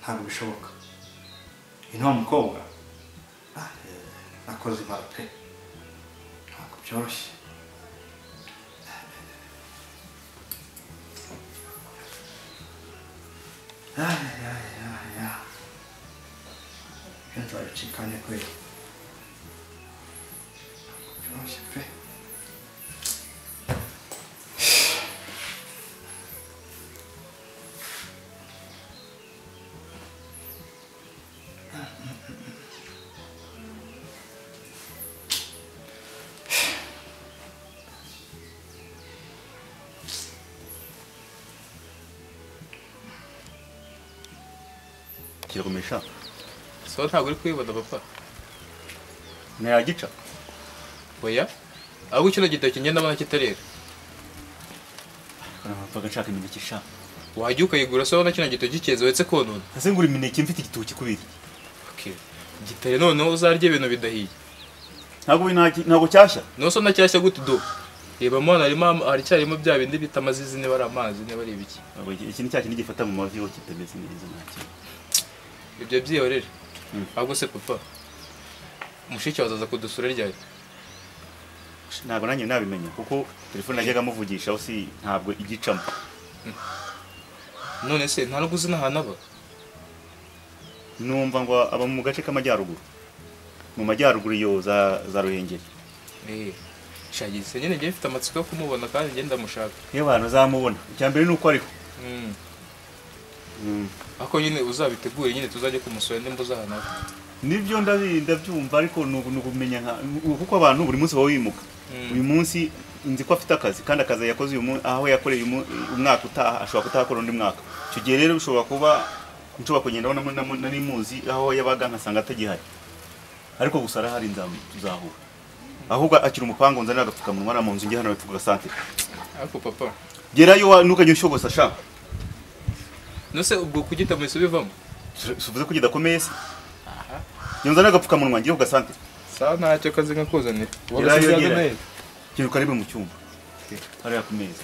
ntabwo bishoboka. Ino mukobwa nakoze ibara pe, ntabwo byoroshye. nzabicikane kweli, ntabwo byoroshye pe. kirakomesha so ntabwo uri kwibona papa ntayagica oya ahubwo kino gitoki ngenda abona kitarera mpfaga nshaka imineke sha wajya ukayigura so na kino gitoki keze wetse konona ese ngura imineke mfite igitoki kubiri okay gitare noneho uzarya ibintu bidahiye ntabwo cyashya no so nacyashya gute do reba mwana hari cyarimo bya bindi bita amazizi ne bari amazi ne bari ibiki iki ni cyakindi gifata mu mavi yo kitameze neza nacyo ibyo byihorere ahubwo se papa mushiki wazaza kudusura ryari ntabwo nanjye nabimenya kuko telefone najyaga muvugisha usi ntabwo igicamo none se nta nubwo uzi n'ahantu aba numva ngo aba mu gace k'amajyaruguru mu majyaruguru iyo za Ruhengeri shagize nyine ngiye mfite amatsiko yo kumubona kandi ngenda mushaka niyo bantu zamubona icyambere nuko ariho ako nyine uzabitegure nyine tuzajye kumusura ndimbo zahana nibyo ndabyumva ariko nugumenya kuko abantu buri munsi bawimuka uyu munsi nzi ko afite akazi kandi akazi yakoze uyu munsi aho yakoreye umwaka utaha ashobora kutakora undi mwaka cyo gihe rero bishobora kuba nshobora kugenda nari muzi aho yabaga nkasanga atagihari ariko gusa arahari tuzahura ahubwo akira umupango nzanira agapfukamunwa na mu nzu ngiye hano batuvuga sante ariko papa gerayo nukajya ushoboza sha nose ubwo kugita mwese bivamo suvuze ko kidakomeye se yonza n'agapfukamunwa ngiye ku gasante sawa ntacyo kazi nkakuzanira wagasigaga kiruka aribe mu cyumba hariya ku meza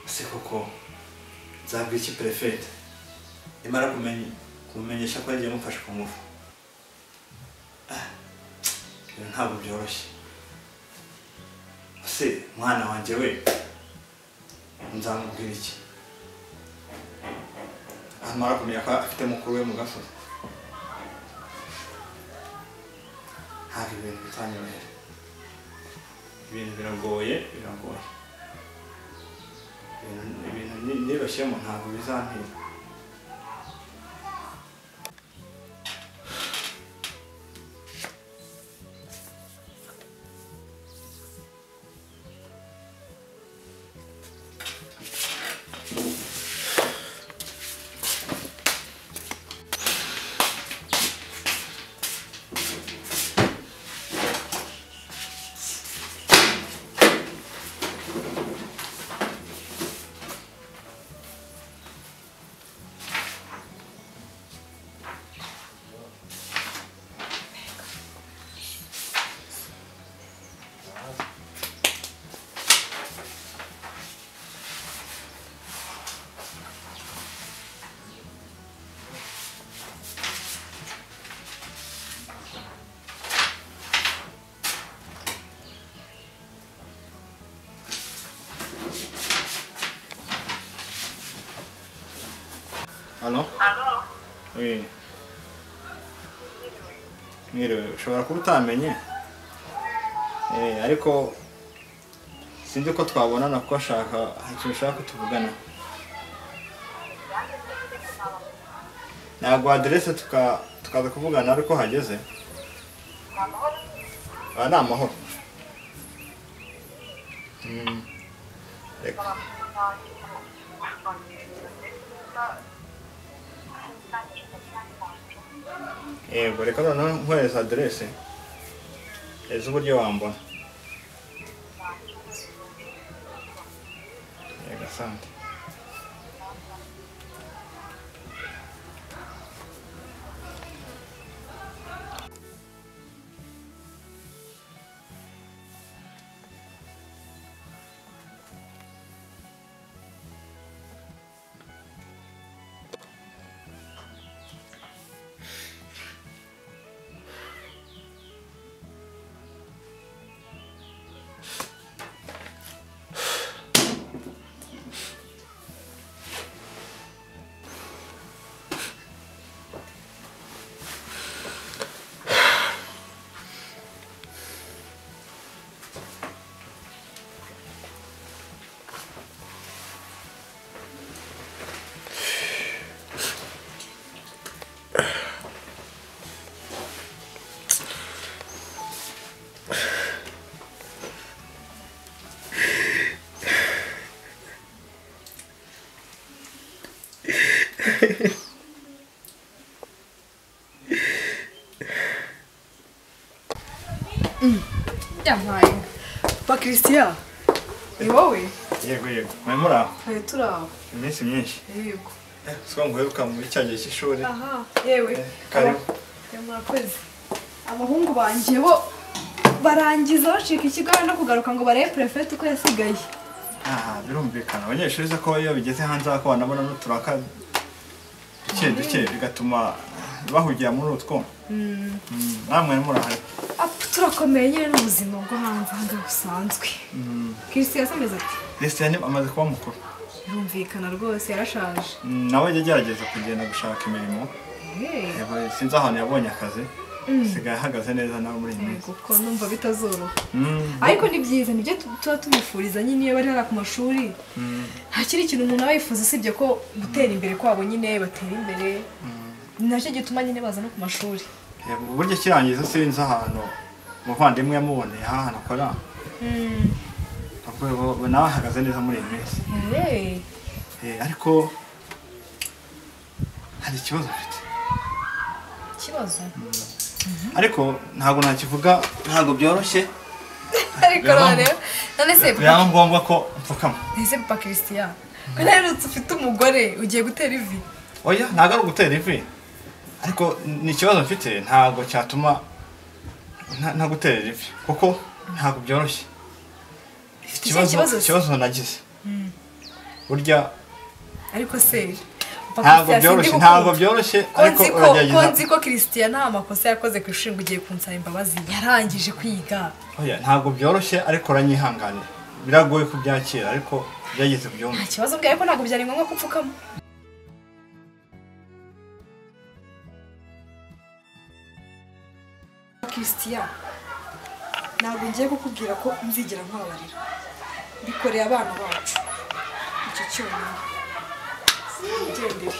se koko nzabwira iki prefete imara kumenyesha ko yagiye amufasha ku ngufu. Ntabwo byoroshye se mwana wanjye we nzamubwira iki amara kumenya ko afite mukuru we mu gasozi. ntabwo ibintu bitanyorohera, ibintu biragoye ibintu niroshyemo ntabwo bizantera. Allô? Allô? Oui. Mwiriwe, ushobora kuba utamenye ariko sinzi ko twabonana kuko ashaka ikintu ushaka tuvugana. Ntabwo aderese tukaza kuvugana ariko hageze. Ni amahoro. Reka. Yego reka noneho nkohereza aderese ejo uburyo wambona. Yego asante. yampaye pa Christian ni wowe yego mwemura turaho iminsi myinshi yego siko nguheruka mu cyagiye cy'ishuri aha yewe karibu mwakoze abahungu banjye bo barangiza bacika ikigo no kugaruka ngo barebe prefect uko yasigaye birumvikana abanyeshuri se ko iyo bigeze hanze ko banabona n'uturaka duke bigatuma bahugira muri utwo namwe murahari turakomeye nyine n'ubuzima bwo hanze hanga busanzwe Christian yasameze ati Christian amaze kuba mukuru birumvikana rwose yarashaje nawe yagerageza kugenda gushaka imirimo sinzi ahantu yabonye akazi sigaye ahagaze neza nawe muri iyi minsi kuko numva bitazoroha ariko ni byiza nibyo tuba tubifuriza nyine iyo bari hara ku mashuri nta kiri kintu umuntu aba yifuza usibye ko gutera imbere kwabo nyine batera imbere nacyo gituma nyine baza no ku mashuri buryo kirangiza sinzi ahantu umuvandimwe yamuboneye ahantu akora nawe ahagaze neza muri iyi minsi ariko hari ikibazo afite ikibazo ariko ntabwo nakivuga ntabwo byoroshye ariko none se byaba ngombwa ko mpfukama ese papa Christian ko rero ufite umugore ugiye gutera ivi oya ntabwo ari ugutera ivi ariko ni ikibazo mfite ntabwo cyatuma nta gutera ivi kuko ntabwo byoroshye ikibazo nagize burya ariko se ntabwo byoroshye ariko uragerageza nzi ko Christian nta makosa yakoze ku ishuri ngo ugiye kunsaba imbabazi yarangije kwiga oya ntabwo byoroshye ariko uranyihanganira biragoye kubyakira ariko byageze byumva nta kibazo bwawe ko ntabwo byari ngombwa kupfukamo Christian ntabwo ngiye kukubwira ko nzigera nkubabarira bikoreye abana bacu icyo cyonyine ugendere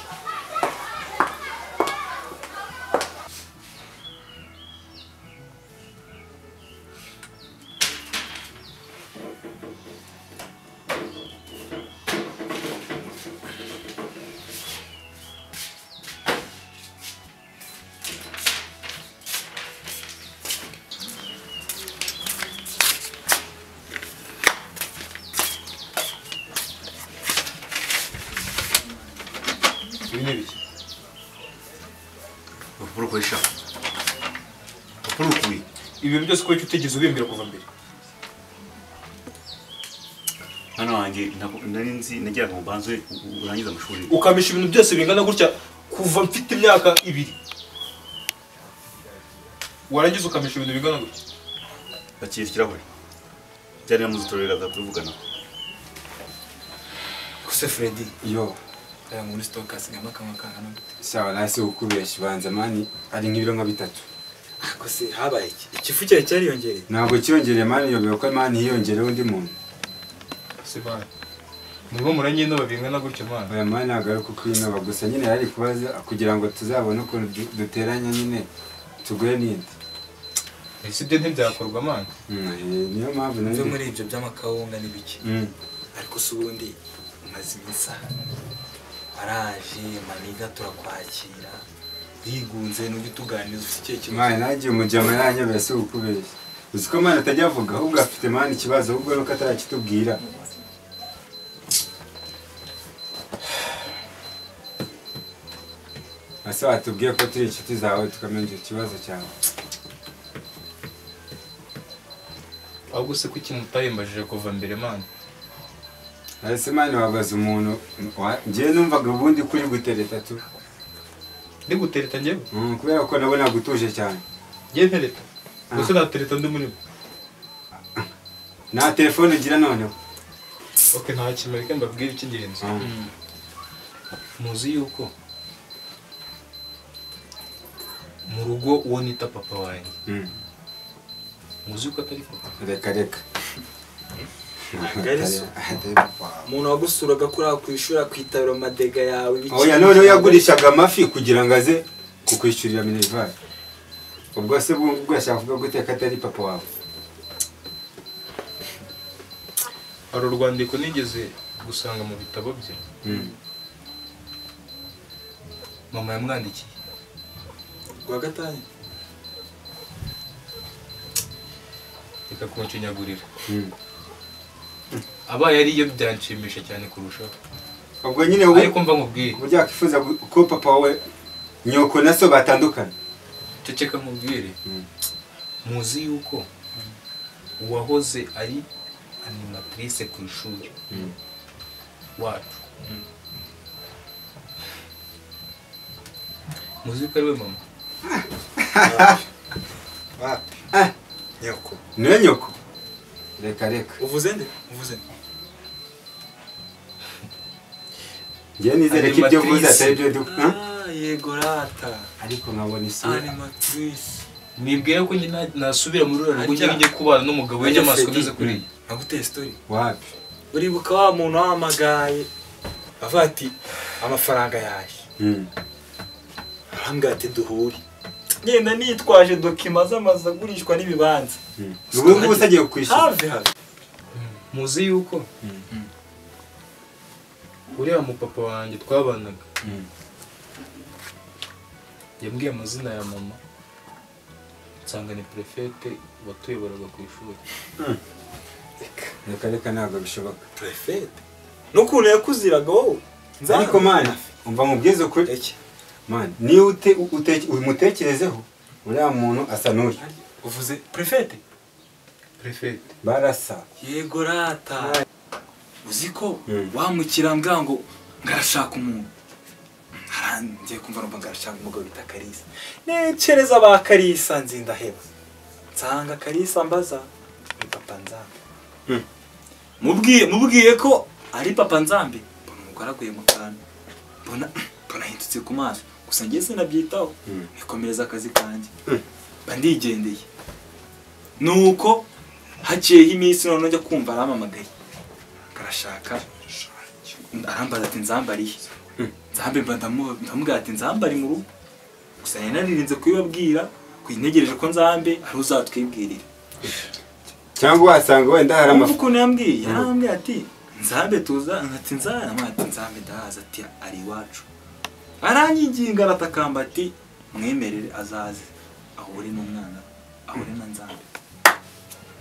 ibi byose ko utigeze ubimbira kuva mbere hano wanjye nari nzi nagira ngo banze urangize amashuri ukamisha ibintu byose bingana gutya kuva mfite imyaka 2 warangiza ukamisha ibintu bingana gutya bakira ikirahure byari muzitorera kuvugana kuse Freddy yo aya muri stock asigama kamakana sawa nase ukubeshya banza mani ari nk'ibiro nka 3 ako se habaye ikifu cyawe cyariyongereye ntabwo cyongereye mani yobewe ko mani yiyongerewe undi muntu se bana murimo murangenda babingana gutyo mwana aya mani agaruka kwinoba gusa nyine yari kubaza kugira ngo tuzabone ukuntu duteranya nyine tuguye n'indi ese byo ntibyakorwa mwana niyo mpamvu nzi muri ibyo by'amakawunga n'ibiki ariko se ubundi umaze iminsi araje maniga turakwakira bigunze n'ujye tuganiriza ufite icyo kibazo mwana nagiye umujama yanyobeye se ukubeshya uzi ko mwana atajya avuga ahubwo afite mwana ikibazo ahubwo nuko atarakitubwira ase watubwiye ko turi inshuti zawe tukamenya icyo kibazo cyawe ahubwo se kuki mutayimbajije kuva mbere mwana ese mwana wabaza umuntu njyewe numvaga ubundi kuri gutereta tu ndi gutereta njyewe kubera ko nabona gutuje cyane njyewe ntereta gusa natereta ndi muri nta telefone ugira noneho ok nta kintu reka mbabwire icy'ingenzi muzi yuko mu rugo uwo nita papa wanjye muzi yuko atari papa reka reka umuntu wagusuraga kuri aho kwishura kwitabira amadega yawe oya noneho yagurishaga amafi kugira ngo aze kukwishyurira minerval ubwo se ubwo ashaka kuvuga guteka atari papa wawe hari urwandiko nigeze gusanga mu bitabo bye mama yamwandikiye rwa gatanya ikakunshinyagurira abaye ariyo byanshimisha cyane kurushaho ubwo nyine ariko mva nkubwire uburyo yakwifuza ko papa wawe nyoko na so batandukana ceceka nkubwire muzi yuko uwahoze ari animatrice ku ishuri wacu muzi ko ari we mama nyoko niwe nyoko reka uvuze nde njye nizere ko ibyo uvuze atari byo yego rata ariko nkabona isura animatrice nibwira ko njye nasubira muri rero ngo njye kubana n'umugabo w'inyamaswa ameze kuriya naguteye story wapi uribuka wa muntu wahamagaye avuga ati amafaranga yaje arambwira ati duhure ngenda nitwaje dokima z'amazu agurishwa n'ibibanza ubu ngubu usagiye kwishyura have muzi yuko uriya mupapa wanjye twabanaga yambwiye amazina ya mama nsanga ni prefete watuyoboraga ku ishuri reka ntabwo bishoboka prefete n'ukuntu yakuziraga wowe ariko mana umva mubwize ukuri mana niyo umutekerezeho uriya muntu asa n'uyu uvuze prefete barasa yego rata uzi ko wamukira mbwa ngo ngarashaka umuntu ngiye kumva numva ngarashaka umugabo bita Kalisa nekereza ba Kalisa nzindaheba nsanga Kalisa mbaza ni papa Nzambe mubwiye ko ari papa Nzambe mbona umugore aguye mu kantu mbona hindutse ku maso gusa ngiye sinabyitaho nikomereza akazi kanjye mba ndigendeye nuko haciyeho iminsi none njya kumva aramamagaye karashaka arambaza ati Nzambe arihe Nzambe mba ndamubwira ati Nzambe ari mu rugo gusa naririnze kubibabwira kwintegereje ko Nzambe ari uzatwibwirira cyangwa wasanga wenda hari amafu ukuntu yambwiye ati Nzambe tuza ati Nzambe ndahaza ati ari iwacu aranyiginga aratakamba ati mwemerere azaze ahure n'umwana ahure na Nzambe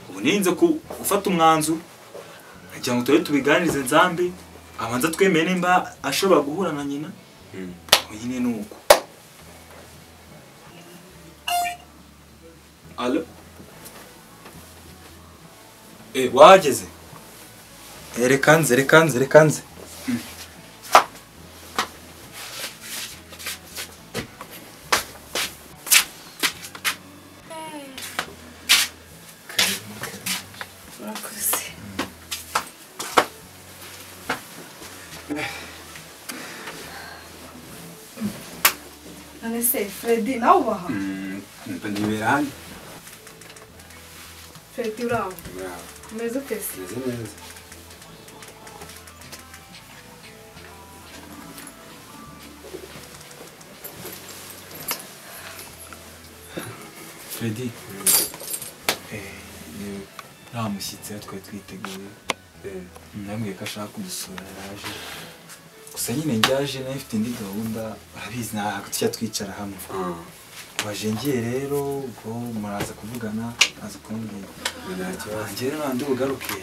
ubu ninze gufata umwanzu kugira ngo tube tubiganirize Nzambe abanza twemeye nimba ashobora guhura na nyina nyine nuko alo wageze reka nze Nonese Freddy nawe ubaha nibera hano Freddy uraho umeze ute se meze neza Freddy nta mushyitsi twari twiteguye ndamubwiye ko ashaka kudusura yaje gusa nyine njyaje nayo ifite indi gahunda urabizi ntabwo tujya twicara hamwe waje ngiye rero ubwo muraza kuvugana aza kumbwira njye rero nandi bugaruke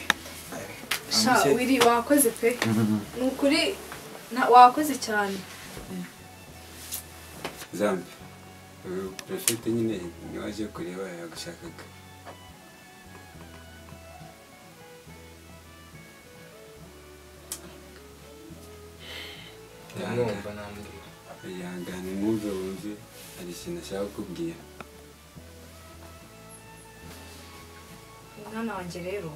wiri wakoze pe ni ukuri wakoze cyane Nzambe prefete nyine niwe aje kureba yagushakaga ndamwumva nambwira yangane mwumve hari ikintu ashaka kukubwira umwana wanjye rero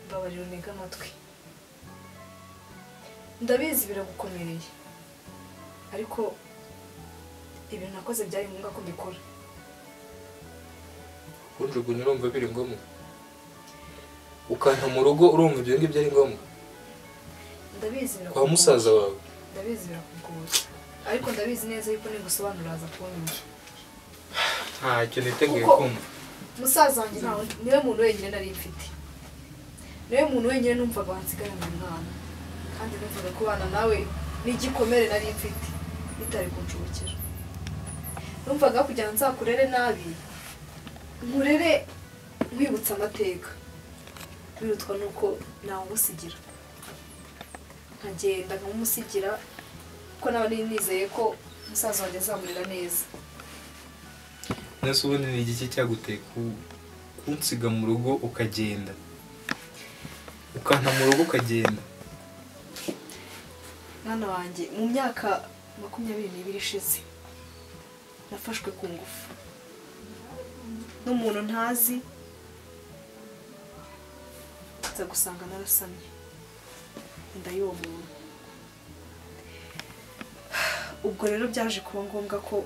mbabarira unega amatwi ndabizi biragukomereye ariko ibintu nakoze byari ngombwa ko mbikora kunjugunya urumva biri ngombwa ukanta mu rugo urumva ibyo ngibyo ari ngombwa ndabizi kwa musaza wawe ndabizi birakugora ariko ndabizi neza yuko nigusobanurira aza kunyumva ntacyo niteguye kumva musaza wanjye niwe muntu wenyine nari mfite niwe muntu wenyine numvaga wansigarana umwana kandi numvaga kubana nawe n'igikomere nari mfite bitari kunshobokera numvaga kugira ngo nzakurere nabi nkurere nkwibutsa amateka birutwa nuko nawe umusigira nkagenda nkamusigira ko nawe nizeye ko musaza wanjye azamurira neza. nese ubundi ni igiki cyaguteye kunsiga mu rugo ukagenda ukanta mu rugo ukagenda? Mwana wanjye mu myaka 22 ishize nafashwe ku ngufu n'umuntu ntazi, nza gusanga narasamye inda y'uwo muntu. Ubwo rero byaje kuba ngombwa ko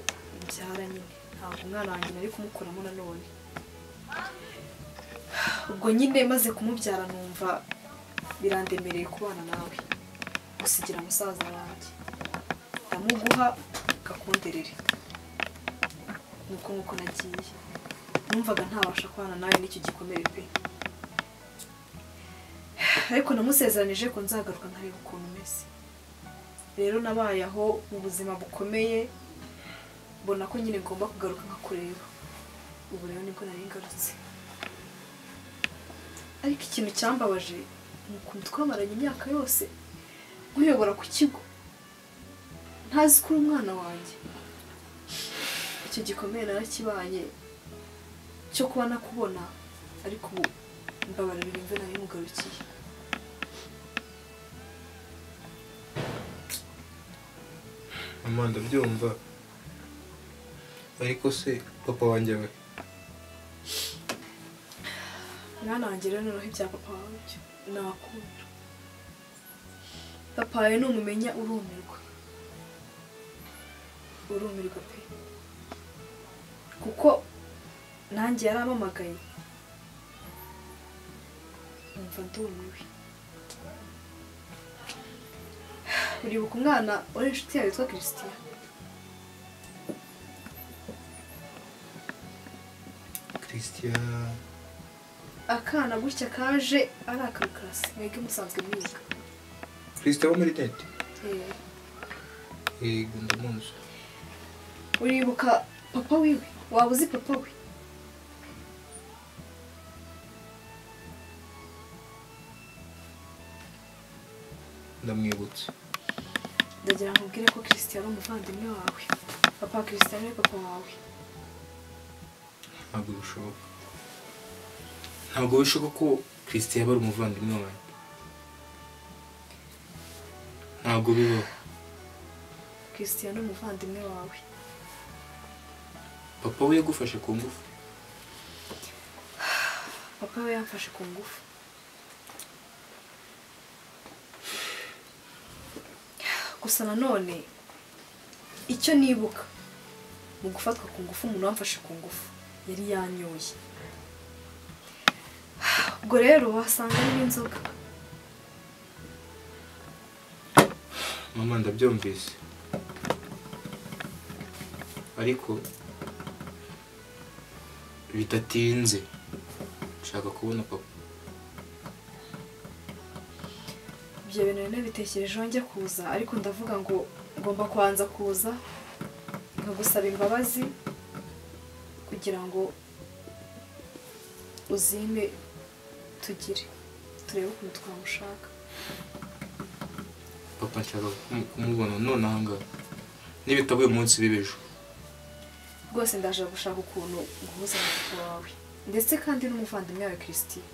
mbyara nyine, ntabwo umwana wanjye nari kumukuramo nanone. Ubwo nyine maze kumubyara numva birandemereye kubana nawe, gusigira musaza wanjye ndamuguha gakunderere. Nuko nagiye numvaga ntabasha kubana nawe n'icyo gikomere pe, ariko namusezeranije ko nzagaruka nkareba ukuntu umeze. Rero nabaye aho mu buzima bukomeye, mbona ko nyine ngomba kugaruka nkakureba. Ubu rero nibwo nari ngarutse, ariko ikintu cyambabaje ni ukuntu twamaranye imyaka yose nkuyobora ku kigo ntazi ko uri umwana wanjye. Icyo gikomeye narakibanye cyo kuba nakubona, ariko ubu mbabarira imve nari mugarukiye. Mama ndabyumva, ariko se papa wanjye we? Mwana wanjye rero noneho ibya papa wawe nakunda. Papa wawe numumenya urumirwa pe, kuko nanjye yarampamagaye numva ndumiwe. Uribuka umwana uri inshuti yawe witwa Christian? Christian akana gutya kaje ari akakarasi mwebwe musanzwe mwiga. Christian wo muri tete? Ndamuzi. Uribuka papa wiwe? Waba uzi papa we? Ndamwibutse. Ndagira ngo ubwire ko Christian ari umuvandimwe wawe. Papa Christian ni papa wawe. Ntabwo bishoboka. Ntabwo bishoboka ko Christian yaba ari umuvandimwe wawe. Ntabwo bibaho. Christian ni umuvandimwe wawe. Papa we yagufashe ku ngufu? Papa we yamfashe ku ngufu. Gusa nanone icyo nibuka mu gufatwa ku ngufu, umuntu wamfashe ku ngufu yari yanyoye. Ubwo rero wasanga ari inzoga. Mama ndabyumvise, ariko bidatinze nshaka kubona papa. Ibyo bintu rero bitekerejeho njya kuza, ariko ndavuga ngo ngomba kubanza kuza nkagusaba imbabazi kugira ngo uzime turebe ukuntu twamushaka. Papa nshaka kumubona none aha ngaha, n'ibitabo uyu munsi bibejo. Rwose ndaje gushaka ukuntu nguhuza na papa wawe ndetse kandi n'umuvandimwe wawe Christian.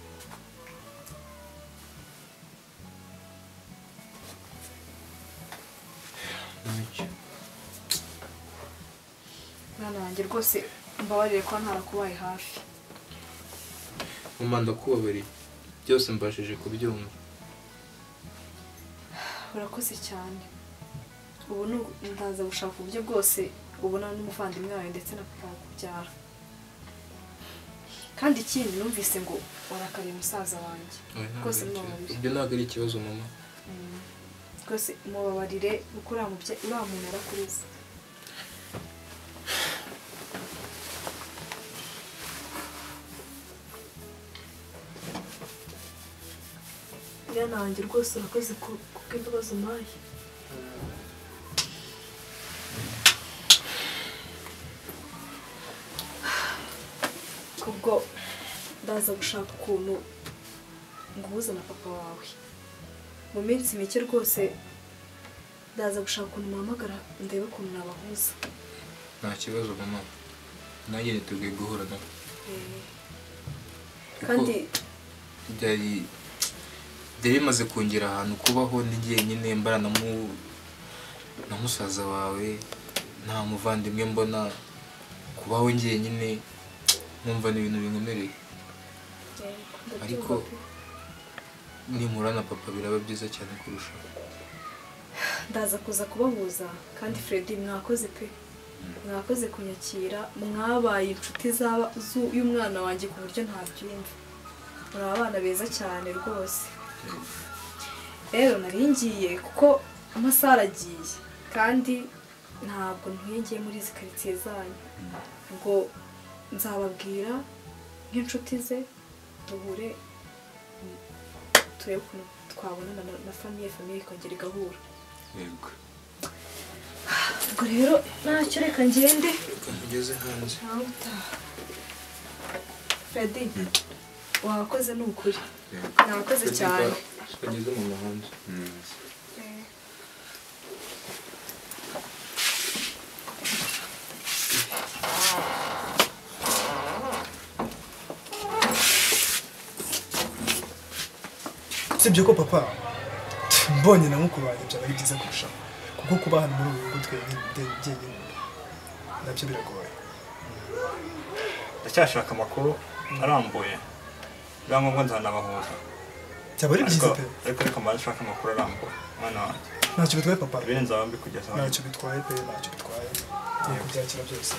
Mwana wanjye rwose mbabarire ko ntarakubaye hafi. Mama ndakubabariye, byose mbashije kubyumva. Urakoze cyane. Ubu ndaza gushaka uburyo bwose ubona n'umuvandimwe wawe ndetse na papa wakubyara. Kandi ikindi numvise ngo warakariye musaza wanjye. Rwose mubabarire. Ibyo ntabwo ari ikibazo mama. Rwose mubabarire kuko uriya muntu yarakurize. Mwana wanjye rwose urakoze kubw'imbabazi umpaye. kubwo ndaza gushaka ukuntu nguhuza na papa wawe mu minsi mike rwose ndaza gushaka ukuntu muhamagara ndebe ukuntu nabahuza nta kibazo mama nanjye niteguye guhura nawe kandi byari bimaze kongera ahantu kubaho n'igihe nyine mbara na musaza wawe nta muvandimwe mbona kubaho ngiye nyine numva ni ibintu binkomereye ariko nimura na papa biraba byiza cyane kurushaho ndaza kuza kubahuza kandi Freddy mwakoze pe mwakoze kunyakira mwabaye inshuti y'umwana wanjye ku buryo ntabyumva muri abana beza cyane rwose rero naringiye kuko amasaha aragiye kandi ntabwo ntuye muri izi karitsiye zanyu ngo nzababwira nk'inshuti ze duhure turebe ukuntu twabonana na famiye ikongera igahura yego ubwo rero ntacyo reka ngende ugeze hanze Freddy wakoze ni ukuri nakoze cyane ugeze mu muhanda sibyo ko papa mbonye na mukuru wanjye byaba ari byiza kurushaho kuko kuba hano muri ubu buryo twenyine nabyo biragoye ndacyashaka amakuru arambuye biba ngombwa nzanabahuza byaba ari byiza pe ariko reka mbanze nshaka amakuru arambuye mwana wanjye ntacyo bitwaye papa ibindi nzaba mbikugezaho ntacyo bitwaye pe ntacyo bitwaye tugiye kubyakira byose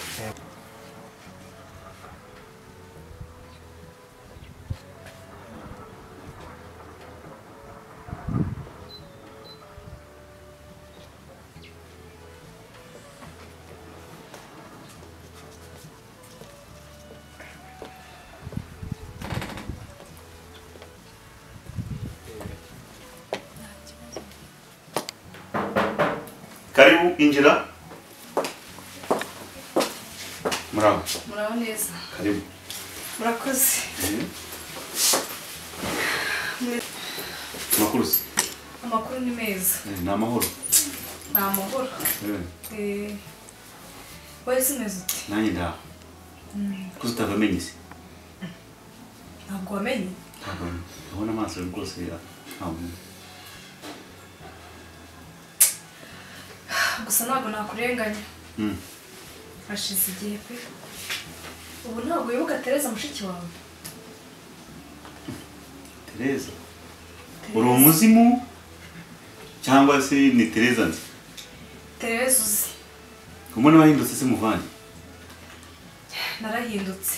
Karibu injira. Muraho. muraho neza Karibu. murakoze Makuru. amakuru ni meza Ni amahoro. ni amahoro wowe si meza ute Nanjye ndaho. Kuko utavamenye se. ntabwo wamenye Ntabwo ndabona amaso rwose ntabwo. gusa ntabwo nakurenganya hashize igihe pe ubu ntabwo wibuka Tereza mushiki wawe Tereza. Uri umuzimu cyangwa se ni Tereza nzi? Tereza uzi Umuntu wahindutse se muvandi? narahindutse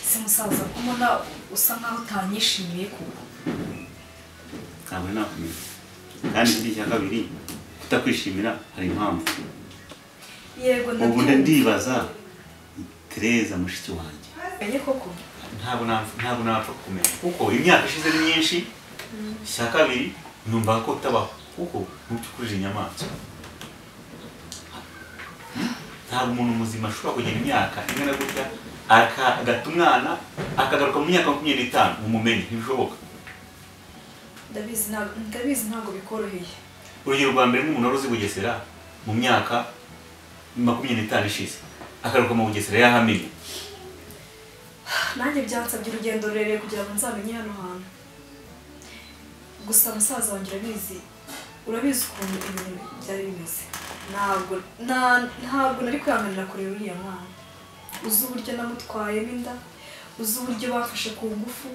si musaza kumona usa nkaho utanyishimiye kuko Ntabwo nakumenya. Kandi ikindi cya kabiri kutakwishimira hari impamvu. yego Ubu ndibaza Tereza mushiki wanjye. enye koko ntabwo napfa kumenya kuko imyaka ishize ni myinshi cya kabiri numva ko utabaho kuko ntucyukurije inyamaswa ntabwo umuntu muzima ashobora kugira imyaka ingana gutya agata umwana akagaruka mu myaka 25 umumenye ntibishoboka ndabizi ntabwo bikoroheye urugero rwa mbere nk'umuntu wari uzi Bugesera mu myaka 25 ishize akagaruka mu Bugesera yahamenye nanjye byansabye urugendo rurerure kugira ngo nzamenye hano hantu gusa musaza wanjye urabizi ukuntu ibintu byari bimeze ntabwo nari kwihanganira kureba uriya mwana uzi uburyo namutwayemo inda uzi uburyo bafashe ku ngufu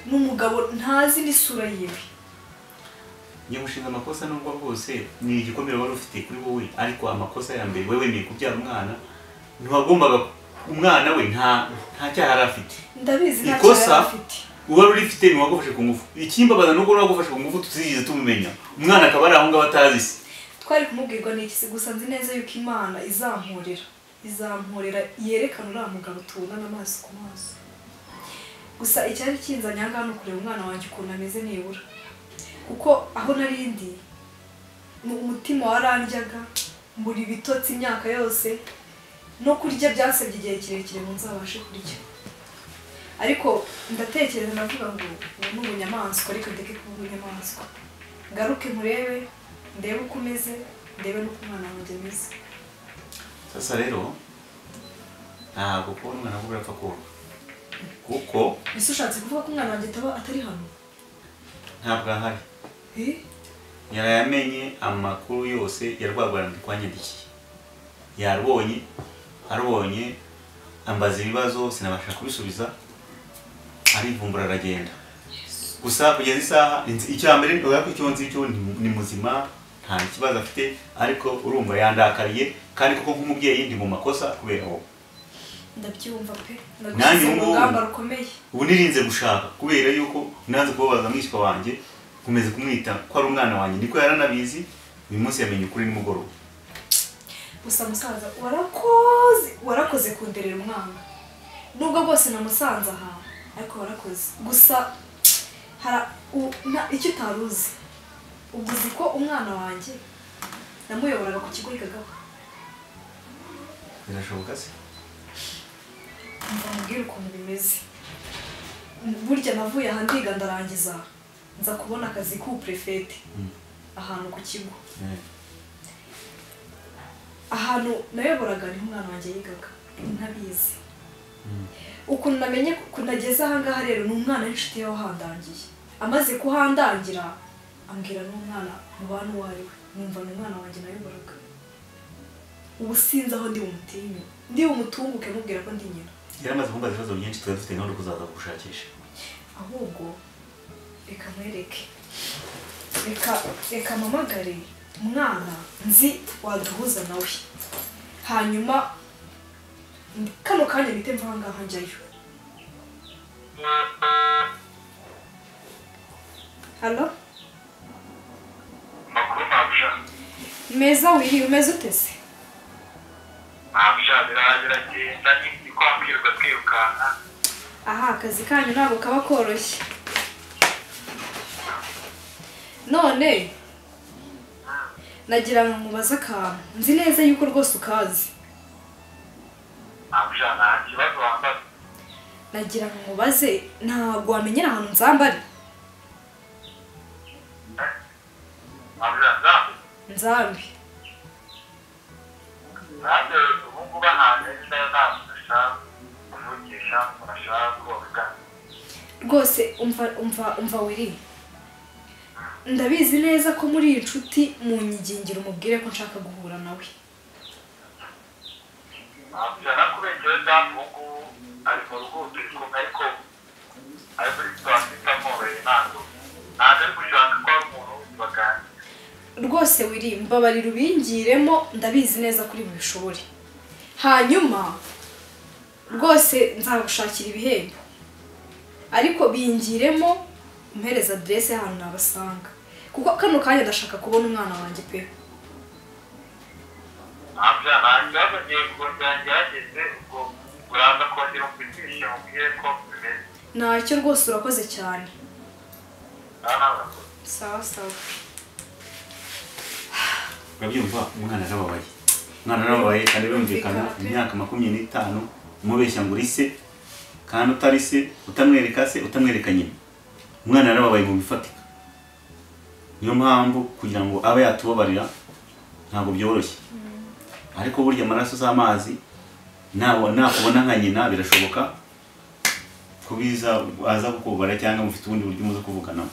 n'umugabo ntazi n'isura yiwe njye mushinga amakosa nubwo bwose ni igikomere wari ufite kuri wowe ariko amakosa ya mbere wewe wemeye kubyara umwana ntiwagombaga umwana we nta cyaha yari afite ndabizi nta cyaha yari afite uwari urifite ntiwagufashe ku ngufu ikimbabaza nuko wagufashe ku ngufu tutizigeze tumumenya umwana akaba ari aho ngaho atazi se twari kumubwirwa n'iki gusa nzi neza yuko Imana izamporera yerekana uriya mugabo tubonana amaso ku maso gusa icyari kinzanye aha ngaha ni ukureba umwana wanjye ukuntu ameze nibura kuko aho narindi umutima warandyaga mbura ibitotsi imyaka yose no kurya byasabye igihe kirekire ngo nzabashe kurya ariko ndatekereza ndavuga ngo ubu ni ubunyamaswa ariko ndeke kuba ubunyamaswa ngaruke murebe ndebe uko umeze ndebe n'uko umwana wanjye ameze. Sasa rero ntabwo kubona umwana we urapfa kuba kuko ese ushatse kuvuga ko umwana wanjye atari hano? ntabwo ahari. Yarayamenye amakuru yose yarwagwarana kwanyandikiye arubonye ambaza ibibazo sinabasha kubisubiza arivumbura aragenda. Gusa kugeza isaha icyambere ndoya ko cyonzi cyo ni muzima nta kibazo afite ariko urumva yandakariye kandi koko nk'umubyeyi ndi mu makosa kubera aho. Ndabyumva pe. Nanjye urugamba rukomeye. Ubu nirinze gushaka kubera yuko naze kubabaza mwishywa wanjye kumeze kumwita ko ari umwana wanjye niko yaranabizi uyu munsi yamenye ukuri nimugoroba. Gusa musaza warakoze kunderera umwana nubwo bwose namusanze aha ariko warakoze. Gusa icyo utaruzi ubuzi ko umwana wanjye namuyoboraga ku kigo yigagaho. Birashoboka se? Mbabwira ukuntu bimeze. Burya navuye aha ndiga ndarangiza nza kubona akazi k'uprefete ahantu ku kigo. Ahantu nayoboraga ni umwana wanjye yigaga ntabizi. Ukuntu namenye kunageze aha ngaha rero ni umwana w'inshuti yawe wahandangiye. Amaze kuhandangira ambwira n'umwana mu bantu uwo ari we numva ni umwana wanjye nayoboraga. Ubu sinzi aho ndi bumutinye ndi bumutunguke mubwira ko ndi nyina. Yaramaze kumbaza ibibazo byinshi twari dufite gahunda kuzaza gushakisha. Ahubwo reka mwereke reka mpamagare umwana nzi waduhuza nawe hanyuma kano kanya mpite mva aha ngaha njyayo. Halo? Makuru mabusha. Meza wiri umeze ute se? Mabusha biragenda ni kwambirwa twirukana. Aha akazi kanyu ntabwo kaba koroshye. None nagira ngo mubaze akantu nzi neza yuko rwose ukazi. Mabusha nta kibazo wambaza. Nagira ngo mubaze ntabwo wamenyera ahantu nzambare. Nzambi. Ntabwo ubu bahanye n'abashaka kuvugisha murashaka kuvuga. Rwose umva wiri. Ndabizi neza ko muri iyi nshuti mu nyigingiro umubwire ko nshaka guhura nawe. Mabusha nakubegera ndavuga ari mu rugo turikumwe ariko ari muri twafite amobere ntabwo ari gushaka ko ari umuntu bagana. Rwose wiri mbabarira ubingiremo ndabizi neza kuri bishobore. Hanyuma rwose nzagushakira ibihembo. Ariko bingiremo umpereza adresse y'ahantu nabasanga. Kuko kano kanya ndashaka kubona umwana wanjye pe. Mabusha ntabwo ngiye kugerageza ubwo uraza kongera umpitisha mubwire ko bimeze. Ntacyo rwose urakoze cyane. Sawa sawa. Urabyumva umwana arababaye kandi birumvikana imyaka 25 umubeshya ngo uri se kandi utari se utamwereka se utamwereka nyina. Umwana arababaye mu bifatika. Niyo mpamvu kugira ngo abe yatubabarira ntabwo byoroshye. Ariko burya amaraso z'amazi nakubona nka nyina birashoboka kubiza aza kukubara cyangwa mufite ubundi buryo muzo kuvugana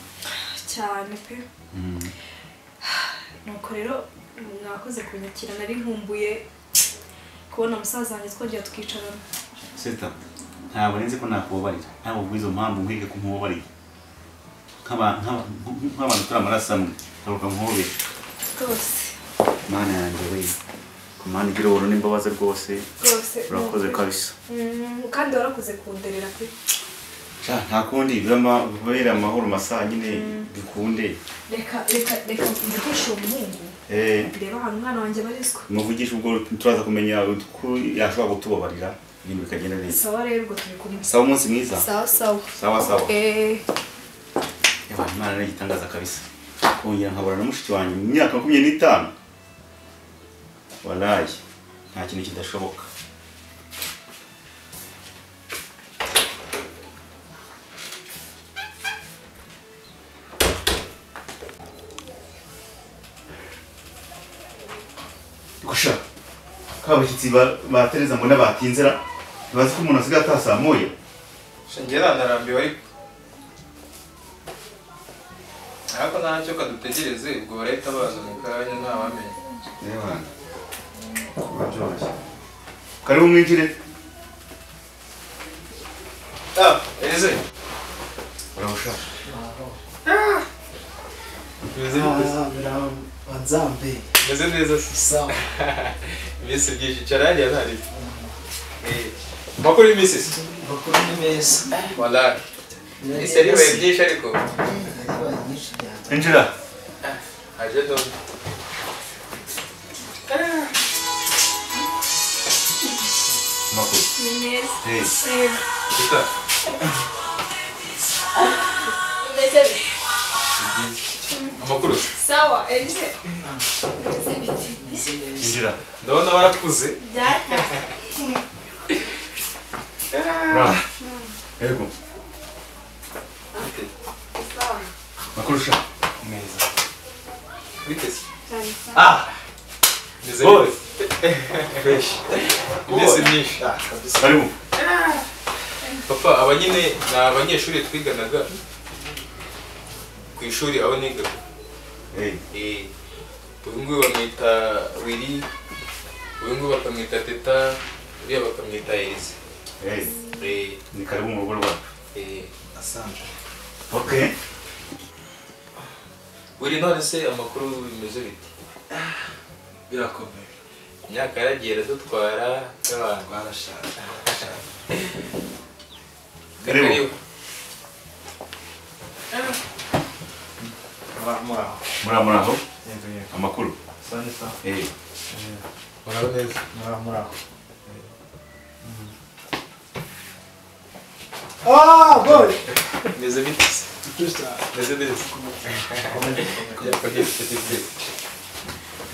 cyane pe. Nuko rero mwakoze kunyakira nari nkumbuye kubona musaza wanjye twongera tukicarana. Seta ntabwo nzi ko nakubabarira ntabwo bwizo mpamvu nkwige kumubabarira nk'abantu turi amaraso amwe garuka nkobe rwose. Mana yanjye we kumana igira uburo n'imbabazi rwose urakoze kabisa. Kandi warakoze kunderera pe. Nta kundi bibera amahoro masaha nyine bikunde. Reka mvugishe umuhungu. Reba hano umwana wanjye barizwa. Muvugisha ubwo turaza kumenya ko yashobora gutubabarira ibintu bikagenda neza. Sawa rero ubwo turi kumwe. Sawa umunsi mwiza. Sawa. Yaba Imana ni igitangaza kabisa. Kongera nkabura na mushiki wanjye mu myaka 25. Wallahi nta kintu kidashoboka. gusha kabashyitsi ba Tereza mbona batinzira bazi ko umuntu asigaye atasamuye shengera narambiwe ariko ntacyo kadutegereze ubwo barahita baza mu kanya ntawamenya Ewana. Karibu mwinjire. Eze. Urabusha. Nzambe. Meze neza Sawa. Iminsi byinshi carari ntari. Makuru iminsi. Bakuru ni meza. Wala. Ise niwe byinshi ariko. Injira. Aje do. Makuru. Neza. Hey. Kita. Amakuru. Sawa, Elise. Injira. Ndabona barakuze. Ra. Ego. Makuru sha. Meza. Bitese. Ah. Meze. Boy. Fresh. Iminsi myinshi. Karibu. Papa aba nyine ni abanyeshuri twiganaga ku ishuri aho niga. Hey. Uyu nguyu bamwita Willy, uyu nguyu bakamwita Teta, uriya bakamwita Elise. Hey. Ni karibu mu rugo rwacu. Asante. Okay. Willy none se amakuru bimeze bite? Birakomeye. Imyaka yaragiye iradutwara y'abantu. Barashaje. Karibu. Muraho. Amakuru. Hey. Muraho neza. Muraho. Boy. Meze bite? Meze neza.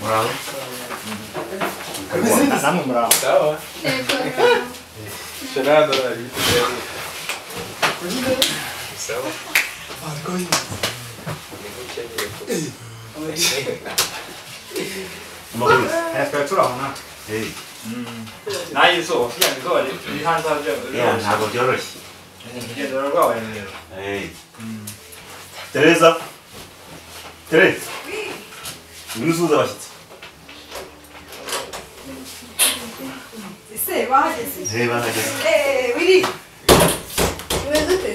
Muraho. Namwe muraho. Sawa. Sharada ari bite? Sawa. Makuru. Twari turi aho natwe. Hey. Nayo izuba, kugira ngo izuba riri hanze aho Yeah, ntabwo byoroshye. urugendo rwabaye rurerure. Hey. Tereza. Tereza. Ngwino usuhuza abashyitsi. Ese bahageze. Hey, bahageze. Willy. Umeze ute?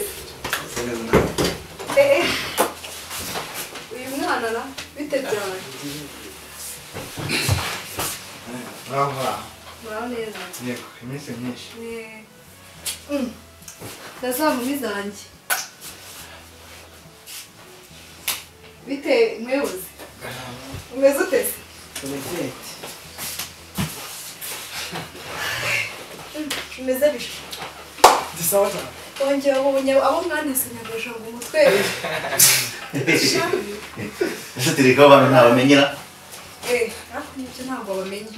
Uyu mwana na bite byawe? Muraho neza. Yego, iminsi myinshi. Ndasaba mu zanjye. Bite mwebuze? Umeze ute? Umeze bisho. Disawa cyane. Ongera ubonye abo mwanesanyaga ngo umutwe. Ese tereka abantu ntabamenyera. Ariko nibyo ntabwo bamenye.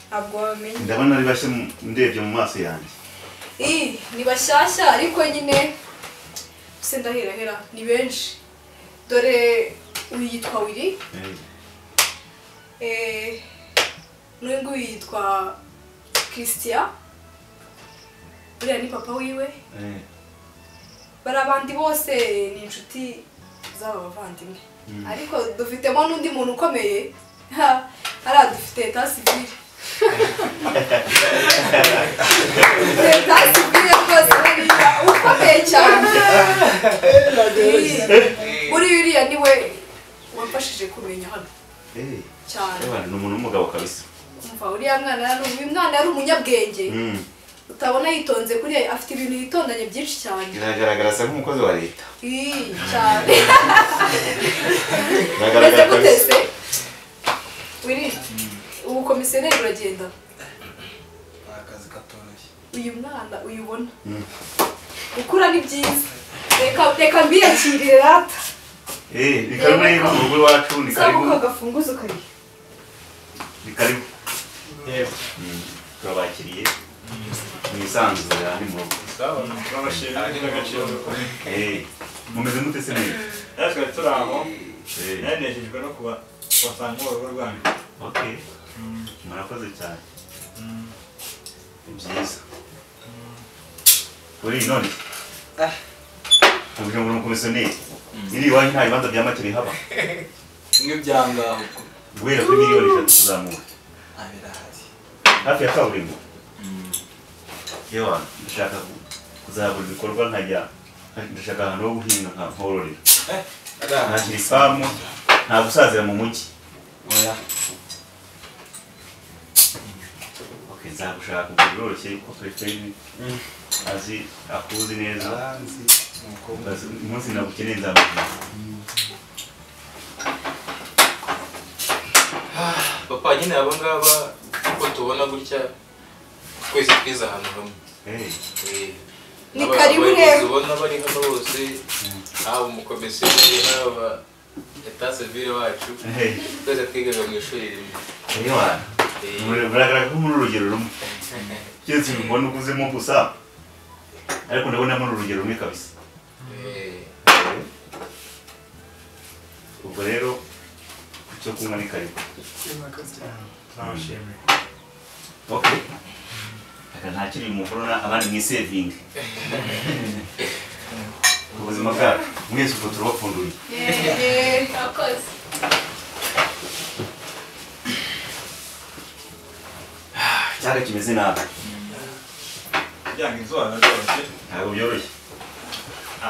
Ntabwo bamenye. Ndabona ari bashye ndebye mu maso yanjye. Ni bashyashya ariko nyine se ndahera ni benshi. Dore uyu yitwa Willy. N'uyu nguyu yitwa Christian. Uriya ni papa wiwe. Bari abandi bose ni inshuti z'aba bavandimwe. Ariko dufitemo n'undi muntu ukomeye. Hariya dufite tasivire. Tasivire rwose bariya ukomeye cyane. Uriya niwe wamfashije kumenya hano. Cyane. Ni umuntu w'umugabo kabisa. Umva uriya mwana yari umunyabwenge. Utabona yitonze kuriya afite ibintu yitondanye byinshi cyane. Biragaragara asa nk'umukozi wa leta. Cyane. Biragaragara kabisa. Willy, ubu komisiyoneri uragenda. Akazi katoroshye. Uyu mwana uyubona. Ukura ni byiza. Reka mbiyakirire rata. Ni karibu mu rugo iwacu, ni karibu. Sabuka agafunguzo kari. Ni karibu. Yego. Turabakiriye. Mwisanzure ni mu rugo. Sawa, turabashimira n'agaciro. Mumeze mute se neza? Natwe turi aho. Nanejejwe no kubasanga mu rugo rwanyu. Okay. Murakoze cyane. Ni byiza. Uri none? Ubwo muri komisiyoneri. Iri wanyu nta bibanza bya make bihaba. Bimwe byangaho. Guhera kuri miliyoni 3 kuzamura. Abirahari. Hafi ya kaburimbo. Yewe ndashaka kuzagura ibikorwa nkajya ndashaka ahantu ho guhinga nkororera. Ntakiri famu nta gusazira mu mujyi. Oya. Okay, nzagushaka ubworoshye ko twefeni azi akuzi neza. Umunsi nagukeneye nzamubwira. Papa nyine abo ngaba uko tubona gutya twese twiza ahantu hamwe. Ni karibu rero. Ubona bari hano bose haba umukomisiyoneri haba eta civile wacu twese twigaga mu ishuri rimwe. Biragaragara ko muri urugero rumwe. Cyose mbona ukuzemo gusa ariko ndabona muri urugero rumwe kabisa. Ubwo rero cyo kunywa ni karibu. Okay. Aka ntakiri mu corona abandi mu saving. Ubuzima bwacu mwese uko turabapfunduye. Akoze. Cyari kimeze nabi. Byanga izuba byoroshye. Ntabwo byoroshye.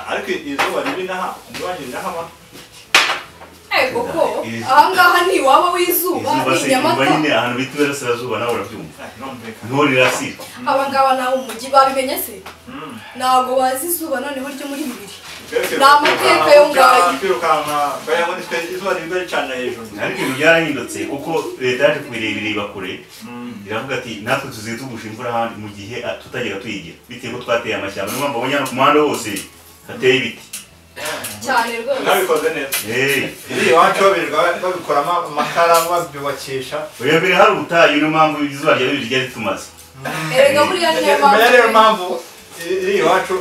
Ariko izuba riri naha, ndwanye naha. Koko ahangaha ni waba w'izuba ni Nyamata nyine ahantu bita Iburasirazuba nawe urabyumva. Nturirasira. Abangaba nawe umujyi babimenye se ntabwo bazi izuba noneho ryo muri bibiri ni amateka yo ngayo kwirukanka bayabona izuba riri cyane hejuru. Ariko ibintu byarahindutse kuko leta yaje kubirebera kure iravuga ati natwe tuziye tugusha imvura ahandi mu gihe tutagera tuyigira bitewe ko twateye amashyamba niyo mpamvu abonye ku muhanda wose hateye ibiti cyane rwose nabikoze neza. Iri iwacu babikoramo amakara babyubakisha. Oya mbere hari ubutayu niyo mpamvu izuba ryari ritumaze. Erega buriya niyo mpamvu iri iwacu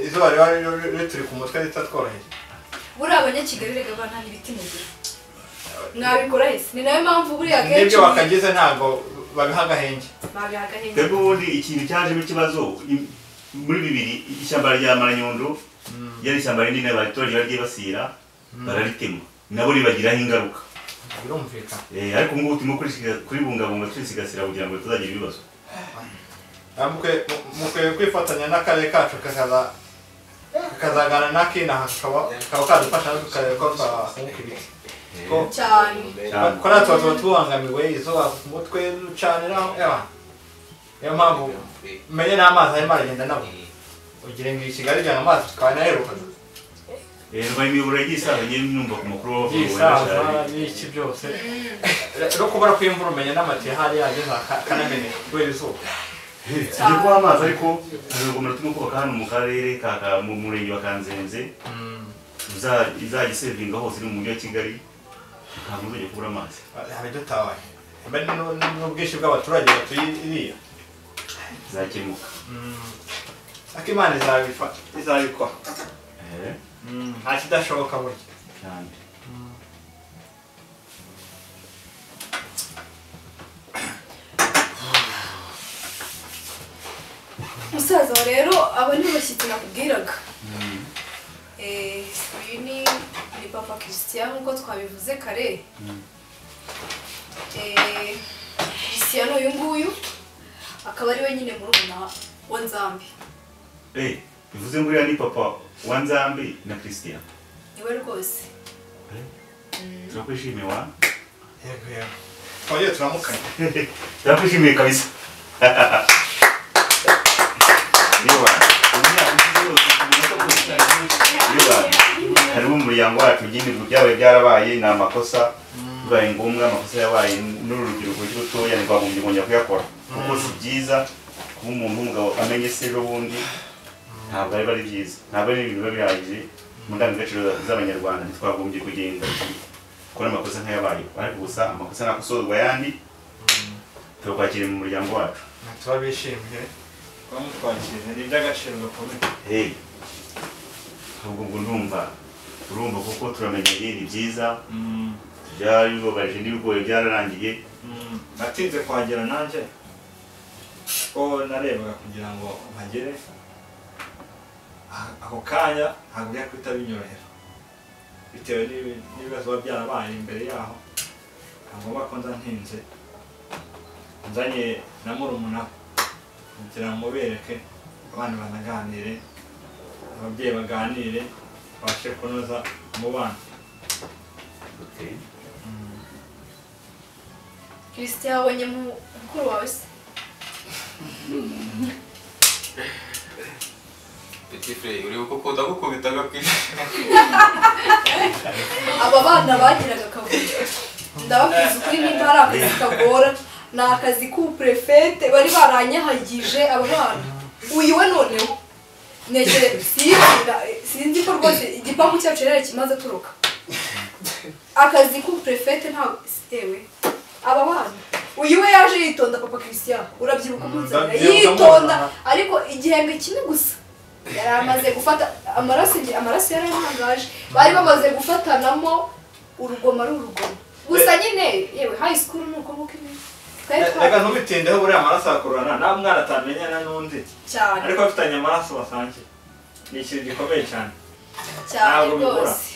izuba riba turi ku mutwe ritatworoheye. Buriya abanyakigali rega bana n'ibiti mu gihe mwabikora hese ni nayo mpamvu buriya kenshi n'ibyo bakagize ntabwo babiha agahenge. Twebwe ubundi ikintu cyajemo ikibazo muri bibiri ishyamba rya Maranyundo yari ishyamba rinini abaturage bagiye basira bararitema nabo ribagiraho ingaruka. Birumvikana. Ariko ngubu turimo kuribungabunga twisigasira kugira ngo tuzagira ibibazo. Mukwiye kwifatanya n'akarere kacu kakazagana n'akinaha kakaba kadufasha tukareba ko twakunguka ibiti. cyane ko natwe tuba tubangamiwe izuba ku mutwe ducaniraho. Niyo mpamvu umenye n'amazi arimo aragenda nabo ugira ngo i Kigali ijyana amazi tukaba naheruka. Rero imiburo y'isaha numva ku makuru y'isaha y'iki byose no kubura kw'imvura umenya n'amatiyo hari yageze akanameneka kubera izuba. Sijye kuba amazi ariko urugomero turimo kubaka hano mu karere mu murenge wa Kanzenze izajya isevinga hose iri mu mujyi wa Kigali ntabwo uzajya kubura amazi. Hari dutawaye mbere n'ubwinshi bw'abaturage batuye iriya zakemuka. Ariko Imana izabikora nta kidashoboka burya cyane. musaza rero aba ni bashyitsi nakubwiraga. Uyu ni Papa Christian nk'uko twabivuze kare. Christian uyu nguyu akaba ari we nyine murumuna wa Nzambi. Bivuze ngo uriya ni papa wa Nzambi na Christian. Niwe rwose. Turakwishimiye wa? Yego. Twagiye turamukanye. Turakwishimiye kabisa. Harimo umuryango wacu nyine byabaye byarabaye ni amakosa bibaye ngombwa amakosa yabaye n'urubyiruko rutoya ntitwagombye kongera kuyakora kuko si byiza kuba umuntu w'umugabo amenye se ejo bundi ntabwo ari byiza ntabwo ari ibintu biba bihagije mu ndangagaciro z'abanyarwanda ntitwagombye kugenda gukora amakosa nk'ayabayeho ariko gusa amakosa ntakosozwa ayandi tukwakire mu muryango wacu turabishimiye twamutwakire ni iby'agaciro gakomeye. Ahubwo ngo urumva kuko turamenyeye ni byiza byari bibabaje n'ibigoye byararangiye. natinze kuhagera nanjye ko narebaga kugira ngo mpagere ako kanya ntabwo byakwita binyorohera bitewe n'ibibazo biba byarabaye imbere yaho ngombwa ko nza ntinze nzanye na murumuna kugira ngo bereke abana banaganire ababyeyi baganire babashe kunoza umubano. Christian wabonye mukuru wawe se? Petit frère uri uko ndagukubitaga kwishi. Aba bana bagiraga akavuyo ndababwiza ukuri nimba hari akazi kagora ni akazi k'uprefete bari baranyahagije aba bana uyu we noneho negere sinzi ko rwose igipangu cyacu rero kimaze turuka akazi k'uprefete nta ewe aba bana uyu we yaje yitonda papa Christian urabyibuka umunzana yitonda ariko igihembwe kimwe gusa yari amaze gufata amaraso yari ahangaje bari bamaze gufatanamo urugoma rurugoma gusa nyine yewe high school nuko muko reka ntubitindeho buriya amaraso akurana nta mwana atamenyana n'undi cyane ariko bafitanye amaraso basangiye ni ikintu gikomeye cyane cyane rwose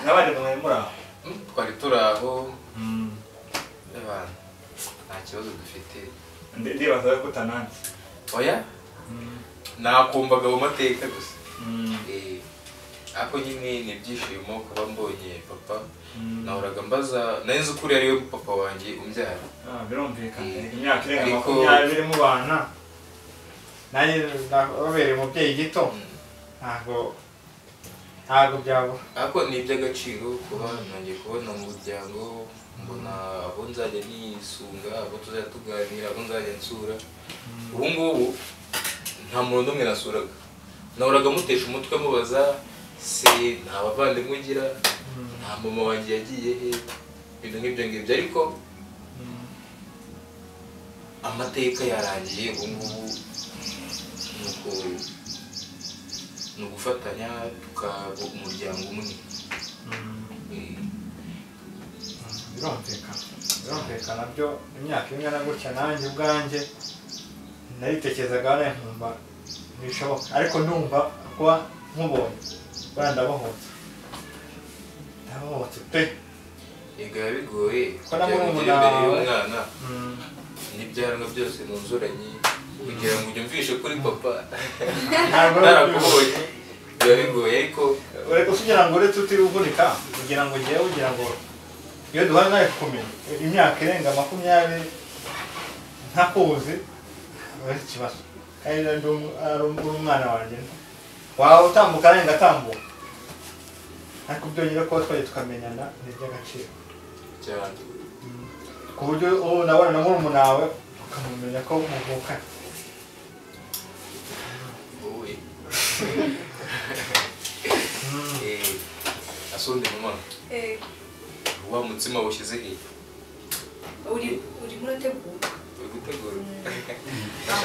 n'abandi mwari muri aho twari turi aho nta kibazo dufite ndibaza ko utananze oya nakumvaga mu mateka gusa ariko nyine ni ibyishimo kuba mbonye papa nahoraga mbaza nari nzi ukuri ariwe papa wanjye umbyara birumvikana imyaka irenga 20 mu bana nanjye babereye umubyeyi gito ntabwo byabura ariko ni iby'agaciro kuba nongeye kubona mu muryango mbona abo nzajya nisunga abo tuzajya tuganira abo nzajya nsura ubu ngubu nta muntu n'umwe nasuraga nahoraga mutesha umutwe mubaza se nta bavandimwe ugira nta mama wanjye yagiye he ibintu nk'ibyo ngibyo ariko amateka yarangiye ubu ngubu ni ugufatanya tukaba umuryango umwe birumvikana byo imyaka ingana gutya nanjye ubwanjye naritekerezaga nkumva ntibishoboka ariko ndumva kuba nkubonye bwana ndabohotse pe yega bigoye kujya imbere y'umwana n'ibyaranwa byose nuzuranye kugira ngo unyumvishe kuri papa narakubonye biba bigoye ariko ureka kugira ngo uretse utiruvunika kugira ngo ngewe ugira ngo iyo duhari nawe kumenya imyaka irenga 20 ntakuzi ari ikibazo kandi ari umwana wanjye wawe utambuka arenga atambuka ariko byonyine ko twaje tukamenyana ni iby'agaciro cyane ku buryo nabona na murumuna wawe ukamumenya ko muvukana asonde mama wa mutsima washyize he uri murategura gutegura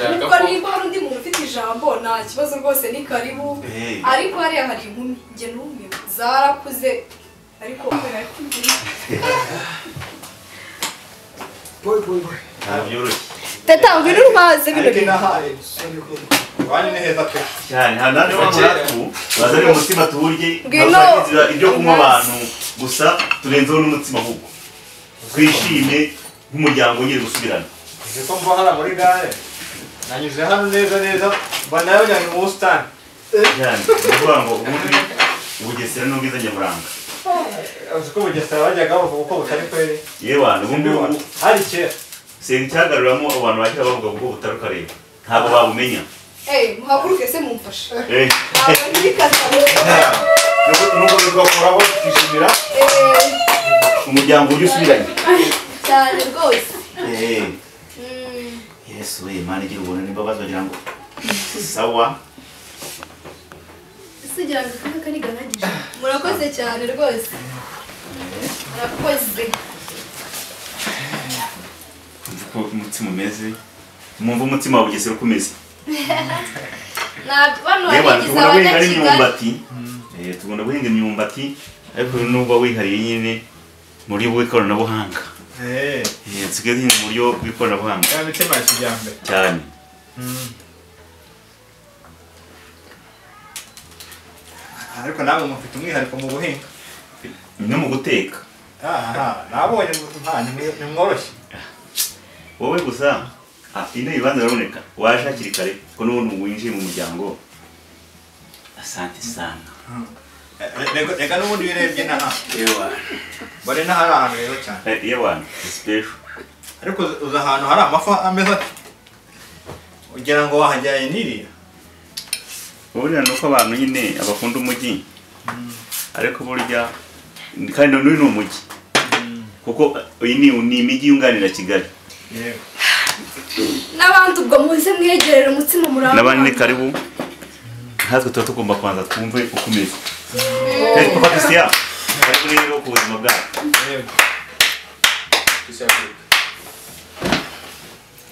ariko niba hari undi muntu ufite ijambo nta kibazo rwose ni karibu ariko hariya hari inkumi njye n'umwe zarakuze ariko teta ngwino urumaze bino wani ni heza pe cyane hanane wamuratu bazari umutima tuburye bazagira ibyo kunywa abantu gusa turenzeho n'umutima ahubwo twishime nk'umuryango nyine gusubirana ko mbahara muri gare nanyuze hano neza mbona yabajyanye mu busitani cyane kuvuga ngo ubundi Bugesera n'ubwiza nyaburanga uko Bugesera bajyaga bavuga uko butari kwere yewe ubundi hari kera senga cyagaruramo abantu bakira bavuga uko butari kareba ntabwo babumenya muhaguruke se mumfashe nuko tugakoraho tukishimira umuryango ujya usubiranye cyane rwose yesu we Imana igira ubuntu n'imbabazi bagira ngo sawa sigira ngo kaka kari ganagije murakoze cyane rwose murakoze uko umutima umeze mwumva umutima wa Bugesera uko umeze bano bagize abanyakigali tugomba guhinga imyumbati ariko nuba wihariye nyine mu buryo bw'ikoranabuhanga nsigaye duhinga mu buryo bw'ikoranabuhanga ya mitima ya kijyambere cyane ariko nawe mufite umwihariko mu buhinga no mu guteka nabonye nimworoshye wowe gusa ino ibibanza biraboneka waje hakiri kare ko n'ubundi winjiye mu muryango asante sana reka n'ubundi birebye n'aha bari n'ahari ahantu heza cyane yewana special ariko uza ahantu hari amafi ameze ati ugira ngo wahajyaye n'iriya burya ni uko abantu nyine abakunda umujyi ariko burya kandi n'uyu ni umujyi kuko iyi ni imijyi yunganira Kigali yego n'abandi ubwo muze mwegerera umutsima muramba n'abandi ni karibu natwe tuba tugomba kubanza twumve uko umeze papa Christian ariko rero ku buzima bwawe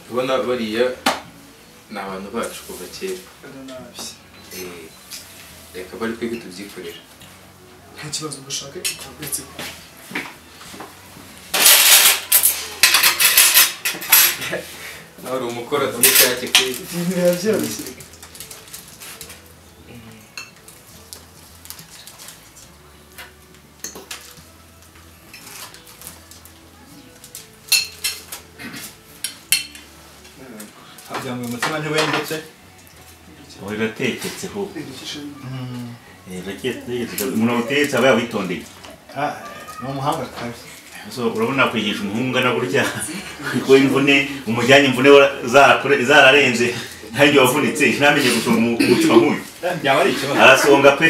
ubona bariya ni abantu bacu kuva kera reka bari twebwe tubyikorera nta kibazo dushaka uretse nawe uri umukora tumushyake kuri ibintu birabyoroshye kugira ngo umutima ntiwendetse wowe urateketse ho umuntu utetse aba yawitondeye ni umuhanga kabisa urabona kwigisha umuhungu ungana gutya kuko imvune umujyanye imvune zararenze ntabyo wavunitse ntamenye gushonga umutima nk'uyu byaba ari ikibazo arasonga pe